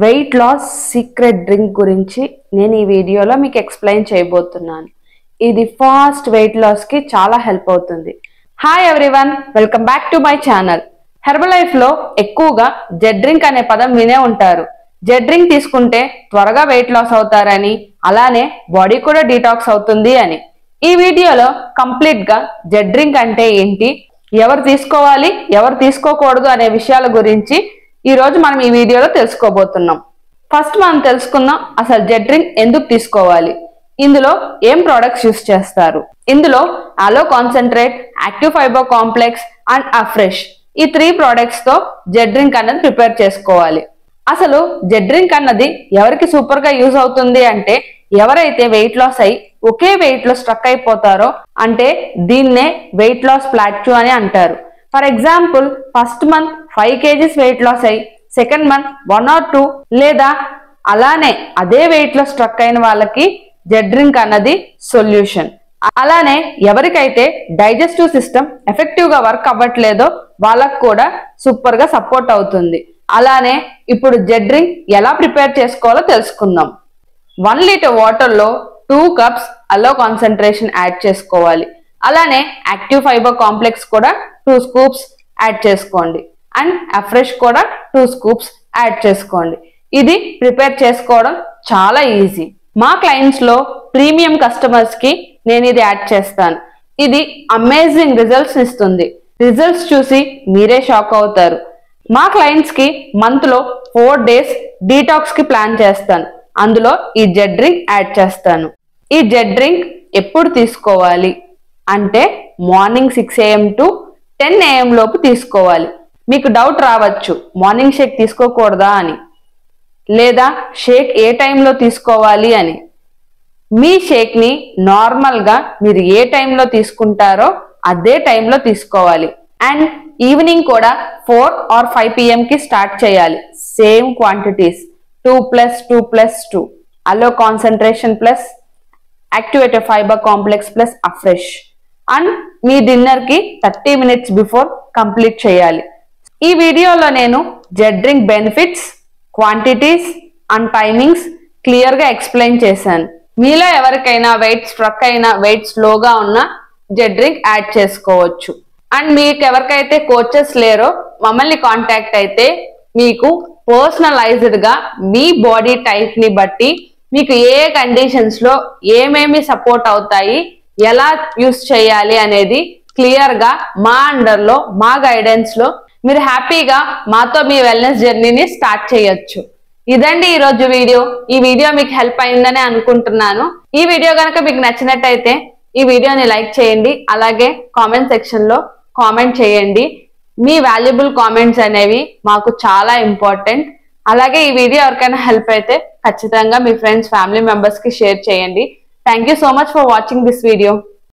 Weight loss secret drink గురించి నేను ఈ వీడియోలో మీకు ఎక్స్ప్లెయిన్ చేయబోతున్నాను. ఇది ఫాస్ట్ వెయిట్ లాస్ కి చాలా హెల్ప్ అవుతుంది. Hi everyone, welcome back to my channel. Herbal life లో ఎక్కువగా జెడ్ డ్రింక్ అనే పదం వినే ఉంటారు. జెడ్ డ్రింక్ తీసుకుంటే త్వరగా వెయిట్ లాస్ అవుతారని, అలానే బాడీ కూడా డీటాక్స్ అవుతుంది అని. ఈ వీడియోలో కంప్లీట్ గా జెడ్ డ్రింక్ అంటే ఏంటి, ఎవరు తీసుకోవాలి ఎవరు తీసుకోకూడదు అనే విషయాల గురించి ఈ రోజు మనం ఈ వీడియోలో తెలుసుకోబోతున్నాం. ఫస్ట్ మనం తెలుసుకుందాం అసలు జెడ్ డ్రింక్ ఎందుకు తీసుకోవాలి, ఇందులో ఏం ప్రొడక్ట్స్ యూస్ చేస్తారు. ఇందులో aloe concentrate, active fibre complex and afresh ఈ 3 ప్రొడక్ట్స్ తో జెడ్ డ్రింక్ అన్నది ప్రిపేర్ చేసుకోవాలి. అసలు జెడ్ డ్రింక్ అన్నది ఎవరికి సూపర్ గా యూజ్ అవుతుంది అంటే, ఎవరైతే వెయిట్ లాస్ అయి ఒకే వెయిట్ లో స్ట్రక్ అయిపోతారో, అంటే దీన్నే వెయిట్ లాస్ ప్లాట్యూ అని అంటారు. For example, first month 5 kgs weight loss అయి సెకండ్ మంత్ 1 or 2 లేదా అలానే అదే వెయిట్ లో స్ట్రక్ అయిన వాళ్ళకి జెడ్ డ్రింక్ అన్నది సొల్యూషన్. అలానే ఎవరికైతే డైజెస్టివ్ సిస్టమ్ ఎఫెక్టివ్ గా వర్క్ అవ్వట్లేదో వాళ్ళకు కూడా సూపర్ గా సపోర్ట్ అవుతుంది. అలానే ఇప్పుడు జెడ్ డ్రింక్ ఎలా ప్రిపేర్ చేసుకోవాలో తెలుసుకుందాం. 1 లీటర్ వాటర్ లో 2 cups అలో కాన్సన్ట్రేషన్ యాడ్ చేసుకోవాలి. అలానే యాక్టివ్ ఫైబర్ కాంప్లెక్స్ కూడా 2 scoops యాడ్ చేసుకోండి అండ్ అఫ్రెష్ కూడా 2 scoops యాడ్ చేసుకోండి. ఇది ప్రిపేర్ చేసుకోవడం చాలా ఈజీ. మా క్లయింట్స్ లో ప్రీమియం కస్టమర్స్ కి నేను ఇది యాడ్ చేస్తాను. ఇది అమేజింగ్ రిజల్ట్స్ ఇస్తుంది. రిజల్ట్స్ చూసి మీరే షాక్ అవుతారు. మా క్లయింట్స్ కి మంత్ లో 4 days డీటాక్స్ కి ప్లాన్ చేస్తాను. అందులో ఈ జెడ్ డ్రింక్ యాడ్ చేస్తాను. ఈ జెడ్ డ్రింక్ ఎప్పుడు తీసుకోవాలి అంటే మార్నింగ్ 6 AM to 10 AM లోపు తీసుకోవాలి. మీకు డౌట్ రావచ్చు, మార్నింగ్ షేక్ తీసుకోకూడదా అని, లేదా షేక్ ఏ టైంలో తీసుకోవాలి అని. మీ షేక్ ని నార్మల్ గా మీరు ఏ టైంలో తీసుకుంటారో అదే టైంలో తీసుకోవాలి. అండ్ ఈవినింగ్ కూడా 4 or 5 PM కి స్టార్ట్ చేయాలి. Same quantities 2+2+2 aloe concentration plus activated fibre complex plus afresh. And మీ డిన్నర్ కి 30 minutes బిఫోర్ కంప్లీట్ చేయాలి. ఈ వీడియోలో నేను Z drink benefits, quantities and timings clear గా ఎక్స్ప్లెయిన్ చేశాను. మీలో ఎవరికైనా వెయిట్ స్ట్రక్ అయినా, వెయిట్ స్లోగా ఉన్న జెడ్ డ్రింక్ యాడ్ చేసుకోవచ్చు. అండ్ మీకు ఎవరికైతే కోచెస్ లేరో మమ్మల్ని కాంటాక్ట్ అయితే మీకు పర్సనలైజ్డ్ గా మీ బాడీ టైప్ ని బట్టి మీకు ఏ కండిషన్స్ లో ఏమేమి సపోర్ట్ అవుతాయి, ఎలా యూస్ చేయాలి అనేది క్లియర్ గా మా అండర్ లో, మా గైడెన్స్ లో మీరు హ్యాపీగా మాతో మీ వెల్నెస్ జర్నీని స్టార్ట్ చేయొచ్చు. ఇదండి ఈ రోజు వీడియో. ఈ వీడియో మీకు హెల్ప్ అయిందని అనుకుంటున్నాను. ఈ వీడియో కనుక మీకు నచ్చినట్టయితే ఈ వీడియోని లైక్ చేయండి. అలాగే కామెంట్ సెక్షన్ లో కామెంట్ చేయండి. మీ వాల్యుబుల్ కామెంట్స్ అనేవి మాకు చాలా ఇంపార్టెంట్. అలాగే ఈ వీడియో ఎవరికైనా హెల్ప్ అయితే ఖచ్చితంగా మీ ఫ్రెండ్స్, ఫ్యామిలీ మెంబర్స్ కి షేర్ చేయండి. Thank you so much for watching this video.